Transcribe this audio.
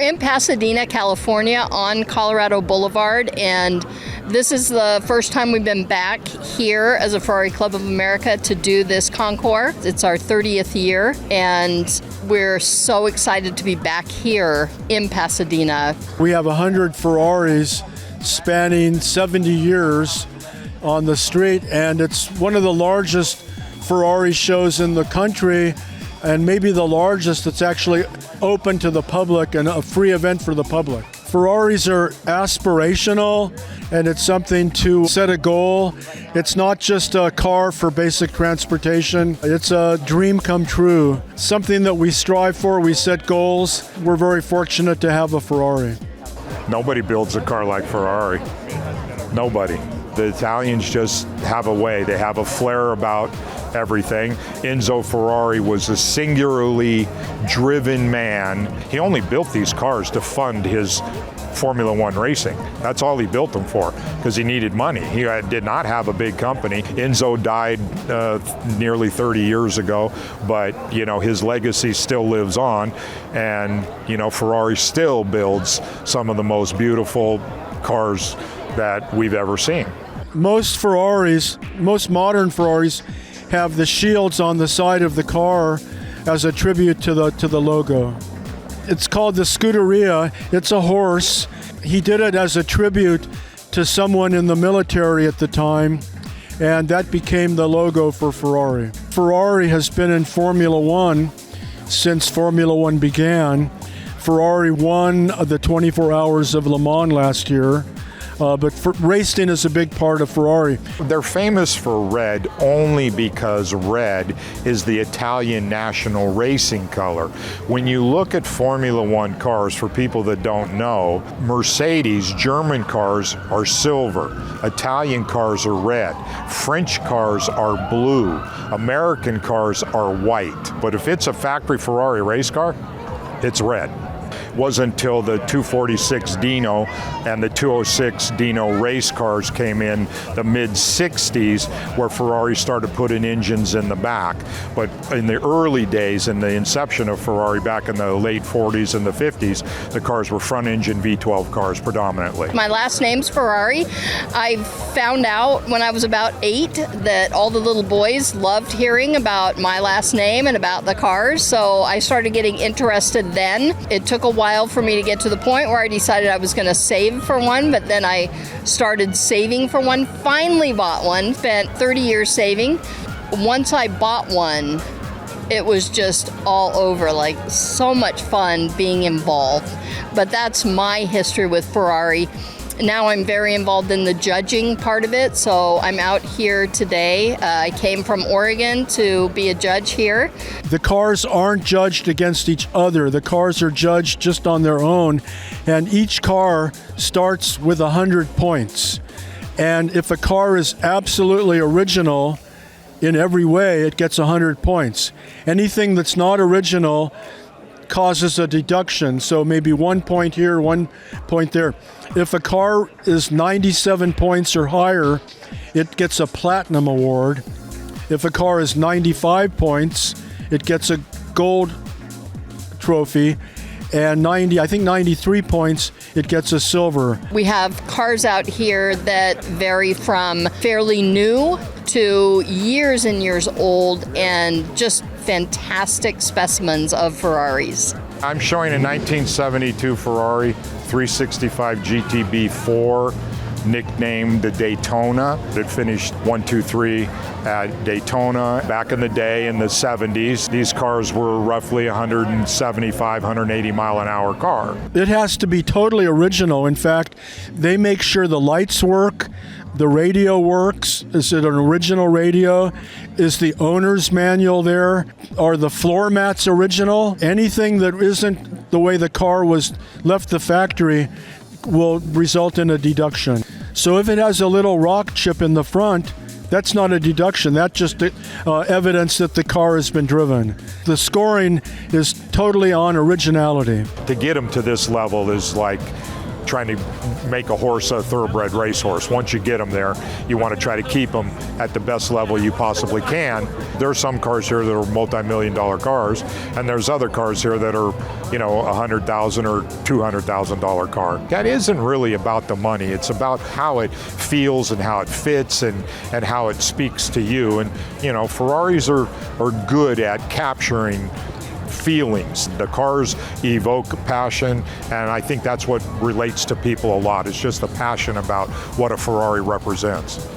in Pasadena, California on Colorado Boulevard, and this is the first time we've been back here as a Ferrari Club of America to do this Concours. It's our 30th year, and we're so excited to be back here in Pasadena. We have 100 Ferraris spanning 70 years on the street, and it's one of the largest Ferrari shows in the country, and maybe the largest that's actually open to the public and a free event for the public. Ferraris are aspirational, and it's something to set a goal. It's not just a car for basic transportation. It's a dream come true, something that we strive for. We set goals. We're very fortunate to have a Ferrari. Nobody builds a car like Ferrari. Nobody. The Italians just have a way. They have a flair about everything. Enzo Ferrari was a singularly driven man. He only built these cars to fund his Formula One racing. That's all he built them for, because he needed money. He did not have a big company. Enzo died nearly 30 years ago, but his legacy still lives on, and Ferrari still builds some of the most beautiful cars that we've ever seen. Most modern Ferraris have the shields on the side of the car as a tribute to the logo. It's called the Scuderia. It's a horse. He did it as a tribute to someone in the military at the time, and that became the logo for Ferrari. Ferrari has been in Formula One since Formula One began. Ferrari won the 24 Hours of Le Mans last year. But racing is a big part of Ferrari. They're famous for red only because red is the Italian national racing color. When you look at Formula One cars, for people that don't know, Mercedes, German cars are silver. Italian cars are red. French cars are blue. American cars are white. But if it's a factory Ferrari race car, it's red. Wasn't until the 246 Dino and the 206 Dino race cars came in the mid-60s where Ferrari started putting engines in the back. But in the early days, in the inception of Ferrari back in the late 40s and the 50s, the cars were front-engine V12 cars predominantly. My last name's Ferrari. I found out when I was about 8 that all the little boys loved hearing about my last name and about the cars, so I started getting interested then. It took a while for me to get to the point where I decided I was going to save for one, but then I started saving for one, finally bought one, spent 30 years saving. Once I bought one, it was just all over, like so much fun being involved. But that's my history with Ferrari. Now I'm very involved in the judging part of it, so I'm out here today. I came from Oregon to be a judge here. The cars aren't judged against each other. The cars are judged just on their own, and each car starts with 100 points. And if a car is absolutely original in every way, it gets 100 points. Anything that's not original causes a deduction, so maybe 1 point here, 1 point there. If a car is 97 points or higher, it gets a platinum award. If a car is 95 points, it gets a gold trophy, and 93 points, it gets a silver. We have cars out here that vary from fairly new to years and years old, and just fantastic specimens of Ferraris. I'm showing a 1972 Ferrari 365 GTB4, nicknamed the Daytona, that finished 1, 2, 3 at Daytona. Back in the day, in the 70s, these cars were roughly 175, 180 mile an hour car. It has to be totally original. In fact, they make sure the lights work, the radio works. Is it an original radio? Is the owner's manual there? Are the floor mats original? Anything that isn't the way the car was left the factory will result in a deduction. So if it has a little rock chip in the front, that's not a deduction. That's just evidence that the car has been driven. The scoring is totally on originality. To get them to this level is like trying to make a horse a thoroughbred racehorse. Once you get them there, you want to try to keep them at the best level you possibly can. There are some cars here that are multi-million-dollar cars, and there's other cars here that are, $100,000 or $200,000 car. That isn't really about the money. It's about how it feels and how it fits and how it speaks to you. And Ferraris are good at capturing feelings. The cars evoke passion, and I think that's what relates to people a lot. It's just the passion about what a Ferrari represents.